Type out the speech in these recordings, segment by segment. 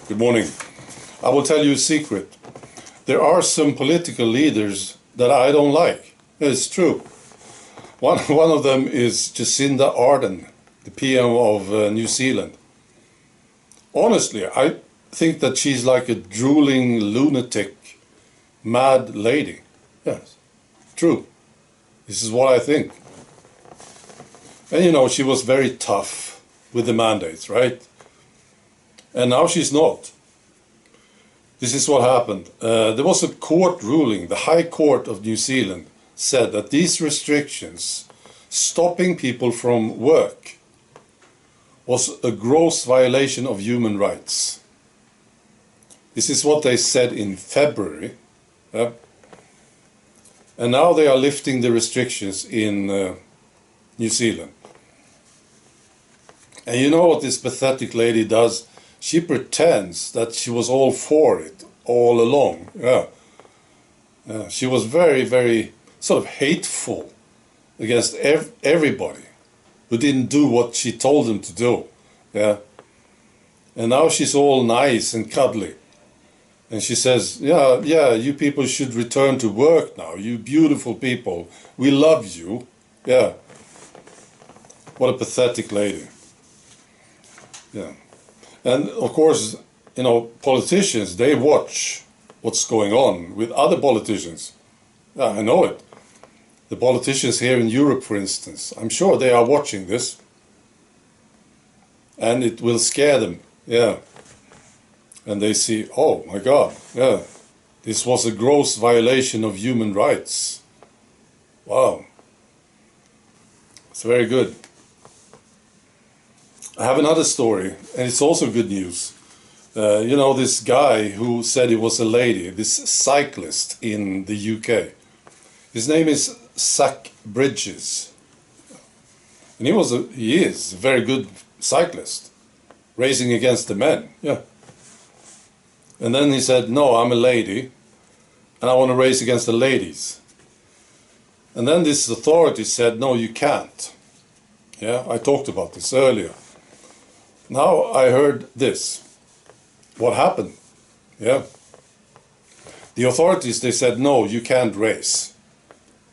Good morning. I will tell you a secret. There are some political leaders that I don't like. It's true. One of them is Jacinda Ardern, the PM of New Zealand. Honestly, I think that she's like a drooling lunatic, mad lady. Yes, true. This is what I think. And you know, she was very tough with the mandates, right? And now she's not. This is what happened. There was a court ruling. The High Court of New Zealand said that these restrictions stopping people from work was a gross violation of human rights. This is what they said in February. And now they are lifting the restrictions in New Zealand. And you know what this pathetic lady does? She pretends that she was all for it all along. She was very, very sort of hateful against everybody who didn't do what she told them to do. And now she's all nice and cuddly. And she says, yeah, you people should return to work now. You beautiful people. We love you. Yeah. What a pathetic lady. Yeah. And of course, you know, politicians, they watch what's going on with other politicians. Yeah, I know it. The politicians here in Europe, for instance, I'm sure they are watching this. And it will scare them. Yeah. And they see, oh my God, yeah, this was a gross violation of human rights. Wow. It's very good. I have another story, and it's also good news. You know, this guy who said he was a lady, this cyclist in the UK. His name is Zach Bridges. And he is a very good cyclist, racing against the men. Yeah. And then he said, no, I'm a lady, and I want to race against the ladies. And then this authority said, no, you can't. Yeah, I talked about this earlier. Now I heard this. What happened? Yeah. The authorities, they said, no, you can't race.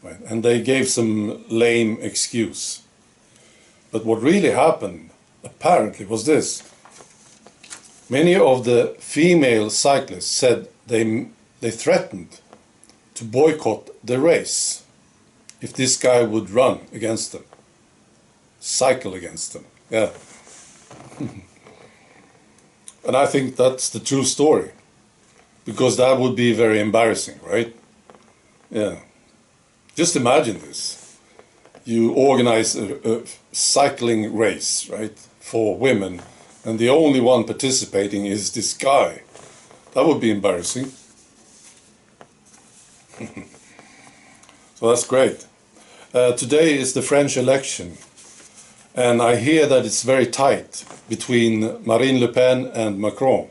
Right? And they gave some lame excuse. But what really happened, apparently, was this. Many of the female cyclists said they threatened to boycott the race if this guy would run against them, cycle against them. Yeah. And I think that's the true story, because that would be very embarrassing, right? Yeah. Just imagine this. You organize a cycling race, right, for women, and the only one participating is this guy. That would be embarrassing. So that's great. Today is the French election. And I hear that it's very tight between Marine Le Pen and Macron.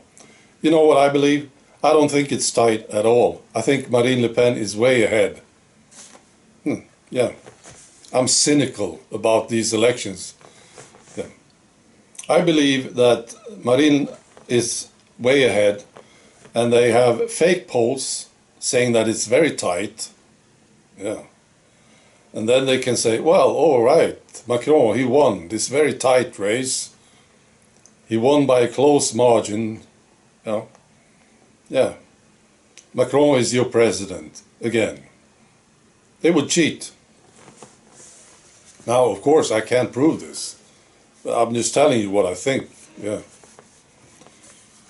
You know what I believe? I don't think it's tight at all. I think Marine Le Pen is way ahead. Yeah. I'm cynical about these elections. Yeah. I believe that Marine is way ahead, and they have fake polls saying that it's very tight. Yeah. And then they can say, well, all right, Macron, he won this very tight race. He won by a close margin. You know? Yeah. Macron is your president again. They would cheat. Now, of course, I can't prove this. But I'm just telling you what I think. Yeah.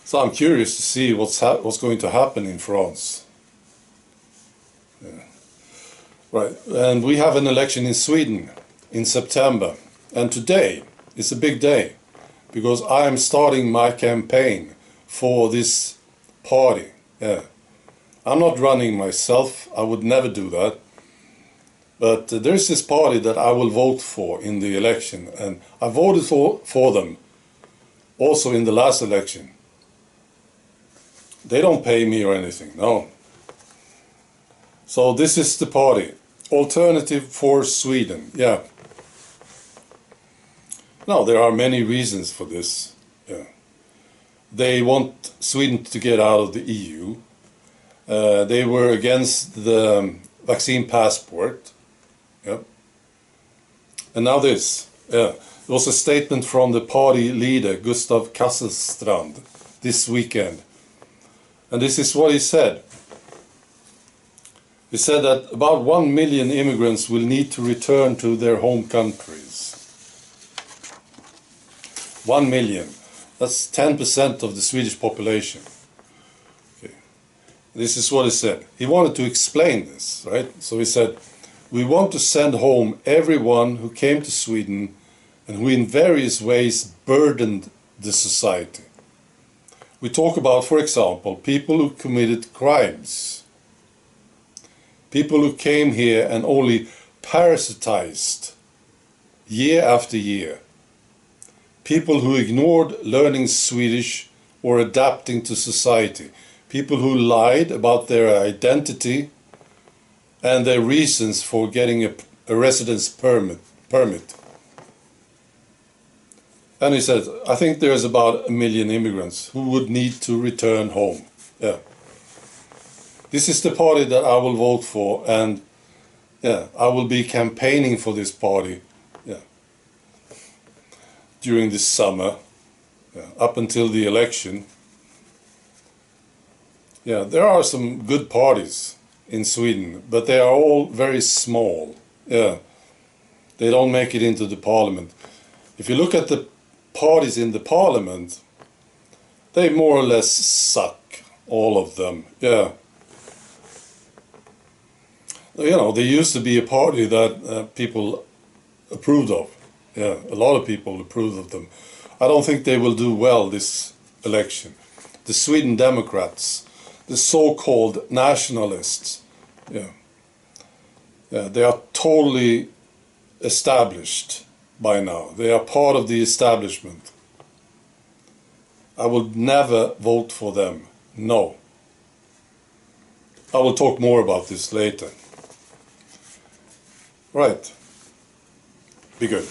So I'm curious to see what's going to happen in France. Yeah. Right, and we have an election in Sweden in September, and today is a big day because I am starting my campaign for this party. Yeah. I'm not running myself, I would never do that, but there's this party that I will vote for in the election, and I voted for them also in the last election. They don't pay me or anything, no. So this is the party, Alternative for Sweden, yeah. Now there are many reasons for this, yeah. They want Sweden to get out of the EU. They were against the vaccine passport. Yeah. And now this. Yeah. There was a statement from the party leader, Gustav Kasselstrand, this weekend. And this is what he said. He said that about 1 million immigrants will need to return to their home countries. 1 million. That's 10% of the Swedish population. Okay. This is what he said. He wanted to explain this, right? So he said, we want to send home everyone who came to Sweden and who in various ways burdened the society. We talk about, for example, people who committed crimes. People who came here and only parasitized year after year. People who ignored learning Swedish or adapting to society. People who lied about their identity and their reasons for getting a residence permit. And he said, I think there's about 1 million immigrants who would need to return home. Yeah. This is the party that I will vote for, and yeah, I will be campaigning for this party, yeah, during this summer, yeah, up until the election. Yeah, there are some good parties in Sweden, but they are all very small. Yeah, they don't make it into the parliament. If you look at the parties in the parliament, they more or less suck, all of them. Yeah. You know, there used to be a party that people approved of. Yeah, a lot of people approved of them. I don't think they will do well this election. The Sweden Democrats, the so-called nationalists, yeah, they are totally established by now. They are part of the establishment. I will never vote for them. No. I will talk more about this later. Right. Be good.